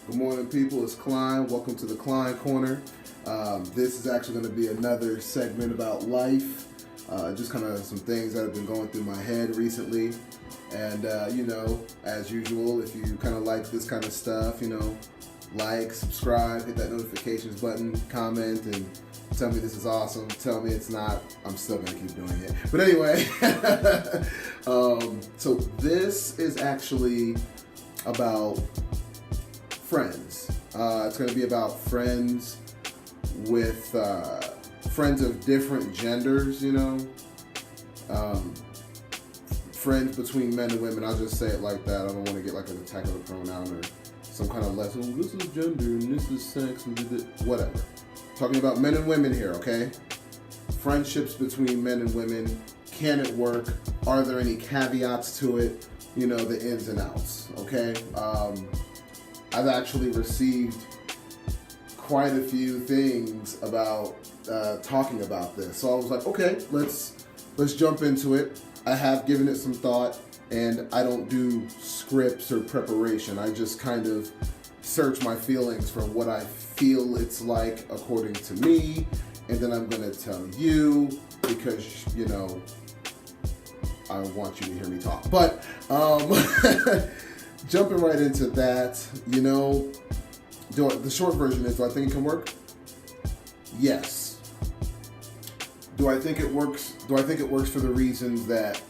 Good morning, people. It's Klein. Welcome to the Klein Corner. This is actually going to be another segment about life. Just kind of some things that have been going through my head recently. And, as usual, if you kind of like this kind of stuff, like, subscribe, hit that notifications button, comment, and tell me this is awesome. Tell me it's not. I'm still going to keep doing it. But anyway, so this is actually about friends. It's going to be about friends with friends of different genders, friends between men and women. I'll just say it like that. I don't want to get like an attack of a pronoun or some kind of lesson. Well, this is gender and this is sex and whatever. Talking about men and women here, okay? Friendships between men and women. Can it work? Are there any caveats to it? The ins and outs, okay? I've actually received quite a few things about talking about this. So I was like, okay, let's jump into it. I have given it some thought, and I don't do scripts or preparation. I just kind of search my feelings for what I feel it's like according to me, and then I'm going to tell you because, I want you to hear me talk. But jumping right into that, the short version is, do I think it can work? Yes. Do I think it works? Do I think it works for the reasons that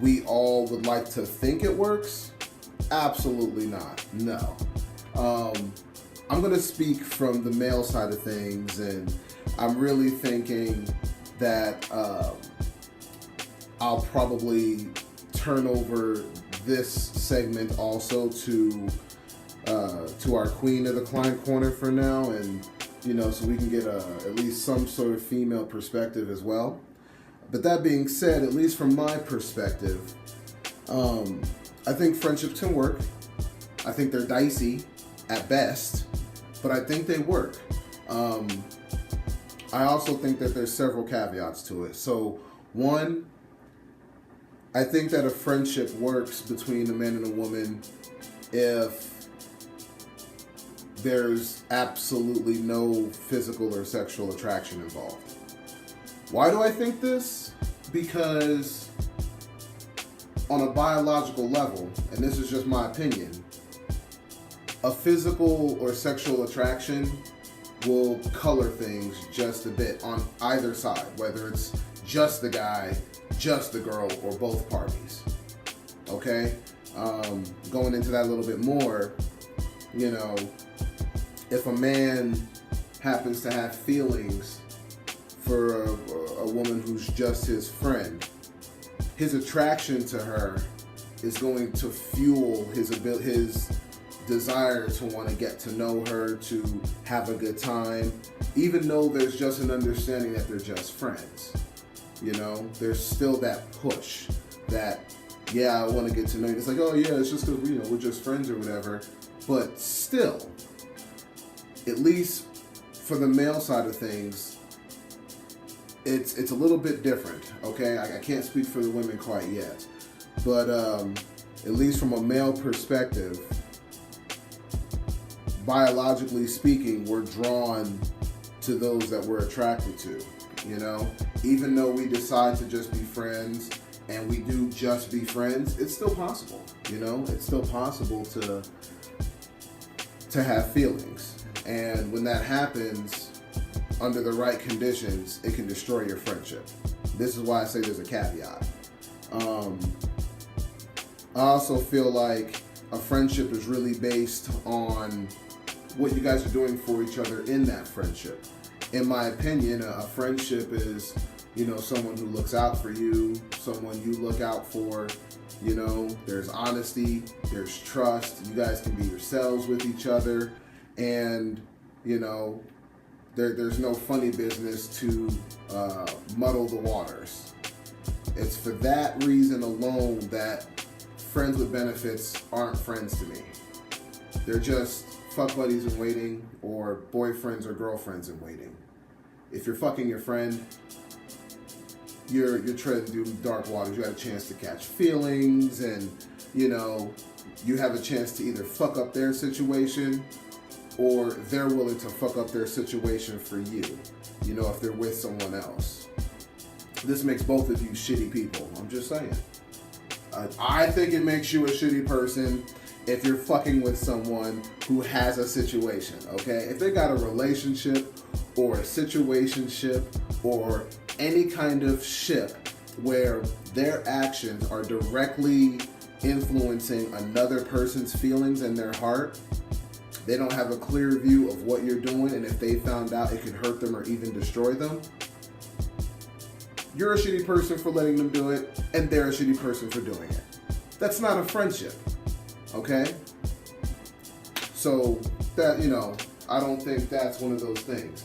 we all would like to think it works? Absolutely not. No. I'm going to speak from the male side of things, and I'm really thinking that I'll probably turn over this segment also to our queen of the Klein Corner for now, and so we can get at least some sort of female perspective as well. But that being said, at least from my perspective, I think friendships can work. I think they're dicey at best, but I think they work. I also think that there's several caveats to it. So one, I think that a friendship works between a man and a woman if there's absolutely no physical or sexual attraction involved. Why do I think this? Because on a biological level, and this is just my opinion, a physical or sexual attraction will color things just a bit on either side, whether it's just the guy, just the girl, or both parties. Okay? Going into that a little bit more, if a man happens to have feelings for a woman who's just his friend, his attraction to her is going to fuel his desire to want to get to know her, to have a good time, even though there's just an understanding that they're just friends. There's still that push that, yeah, I want to get to know you. It's like, oh yeah, it's just because we're just friends or whatever. But still, at least for the male side of things, it's a little bit different. Okay, I can't speak for the women quite yet, but at least from a male perspective, biologically speaking, we're drawn to those that we're attracted to. Even though we decide to just be friends, and we do just be friends, it's still possible. It's still possible to have feelings, and when that happens, under the right conditions, it can destroy your friendship. This is why I say there's a caveat. I also feel like a friendship is really based on what you guys are doing for each other in that friendship. In my opinion, a friendship is, someone who looks out for you, someone you look out for. There's honesty, there's trust. You guys can be yourselves with each other, and there's no funny business to muddle the waters. It's for that reason alone that friends with benefits aren't friends to me. They're just fuck buddies in waiting, or boyfriends or girlfriends in waiting. If you're fucking your friend, you're treading through dark waters. You got a chance to catch feelings, and you have a chance to either fuck up their situation or they're willing to fuck up their situation for you, you know, if they're with someone else. This makes both of you shitty people. I'm just saying. I think it makes you a shitty person if you're fucking with someone who has a situation, okay? If they got a relationship or a situationship or any kind of ship where their actions are directly influencing another person's feelings and their heart, they don't have a clear view of what you're doing, and if they found out it could hurt them or even destroy them, you're a shitty person for letting them do it, and they're a shitty person for doing it. That's not a friendship, okay? So that, you know, I don't think that's one of those things.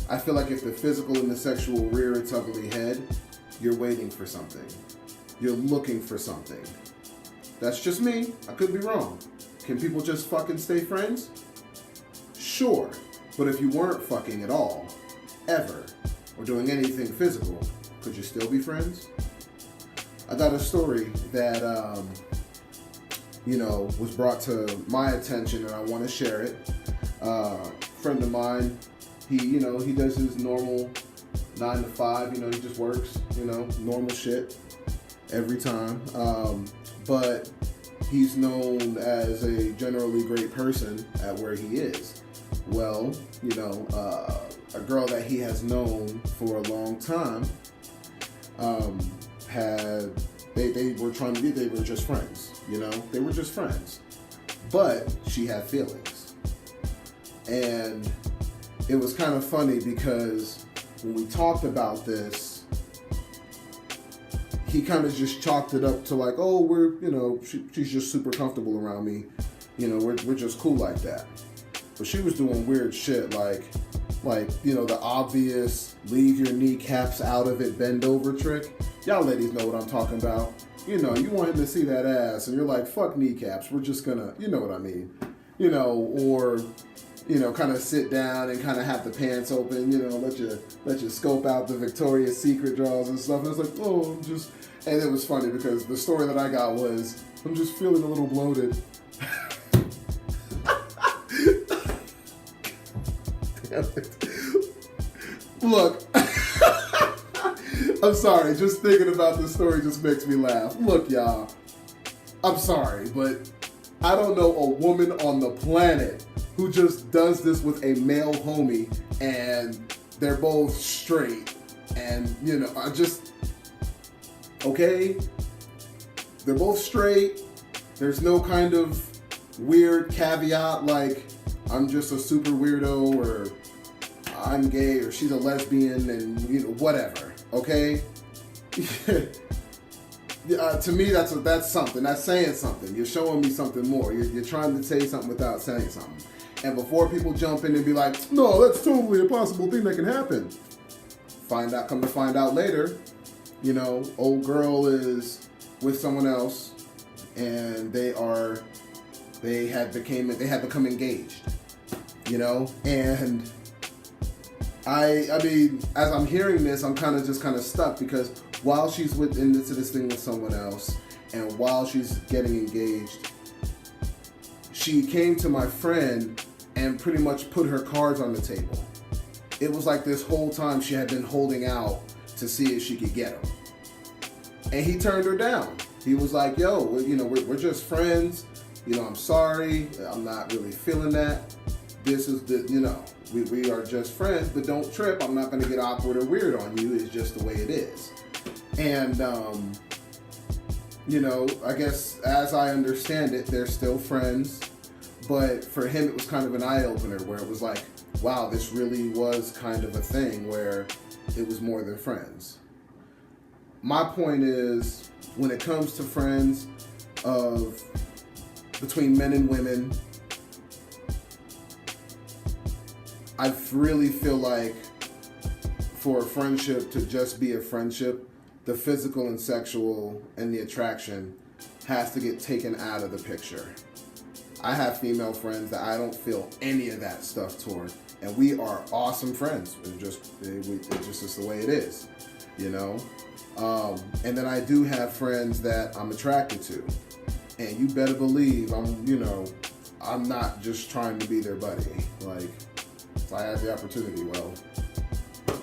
I feel like if the physical and the sexual rear its ugly head, you're waiting for something. You're looking for something. That's just me. I could be wrong. Can people just fucking stay friends? Sure. But if you weren't fucking at all, ever, or doing anything physical, could you still be friends? I got a story that, was brought to my attention and I want to share it. Friend of mine, he does his normal 9 to 5, he just works, normal shit every time. But he's known as a generally great person at where he is. Well, a girl that he has known for a long time, they were just friends, they were just friends, but she had feelings. And it was kind of funny because when we talked about this, he kind of just chalked it up to like, oh, she's just super comfortable around me. We're just cool like that. But she was doing weird shit like, the obvious leave your kneecaps out of it, bend over trick. Y'all ladies know what I'm talking about. You want him to see that ass and you're like, fuck kneecaps. We're just gonna, you know what I mean? Or kind of sit down and kind of have the pants open, let you scope out the Victoria's Secret drawers and stuff. And it's like, oh, and it was funny because the story that I got was, I'm just feeling a little bloated. Damn it. Look, I'm sorry, just thinking about this story just makes me laugh. Look, y'all, I'm sorry, but I don't know a woman on the planet who just does this with a male homie and they're both straight and, okay, they're both straight. There's no kind of weird caveat like I'm just a super weirdo or I'm gay or she's a lesbian and, whatever, okay? To me, that's something. That's saying something. You're showing me something more. You're trying to say something without saying something. And before people jump in and be like, no, that's totally a possible thing that can happen. Come to find out later, old girl is with someone else and they had become engaged, and I mean, as I'm hearing this, I'm kind of stuck because while she's into this thing with someone else and while she's getting engaged, she came to my friend and pretty much put her cards on the table. It was like this whole time she had been holding out to see if she could get him. And he turned her down. He was like, yo, we're just friends. I'm sorry. I'm not really feeling that. This is we are just friends, but don't trip. I'm not going to get awkward or weird on you. It's just the way it is. And, I guess as I understand it, they're still friends. But for him, it was kind of an eye-opener where it was like, wow, this really was kind of a thing where it was more than friends. My point is, when it comes to friends between men and women, I really feel like for a friendship to just be a friendship, the physical and sexual and the attraction has to get taken out of the picture. I have female friends that I don't feel any of that stuff toward, and we are awesome friends. It just is the way it is, And then I do have friends that I'm attracted to, And you better believe I'm not just trying to be their buddy. Like, if I have the opportunity, well,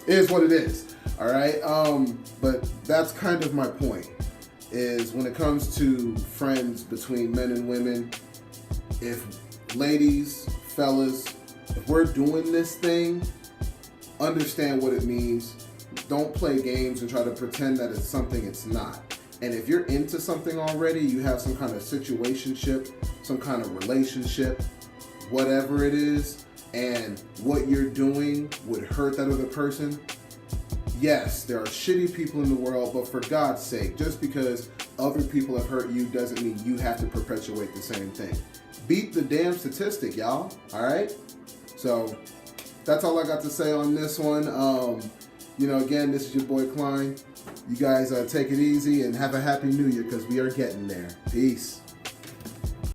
it is what it is. All right. But that's kind of my point, is when it comes to friends between men and women, if ladies, fellas, if we're doing this thing, understand what it means. Don't play games and try to pretend that it's something it's not. And if you're into something already, you have some kind of situationship, some kind of relationship, whatever it is, and what you're doing would hurt that other person, yes, there are shitty people in the world, but for God's sake, just because other people have hurt you doesn't mean you have to perpetuate the same thing. Beat the damn statistic, y'all. All right? So that's all I got to say on this one. Again, this is your boy Klein. You guys take it easy and have a happy new year, because we are getting there. Peace.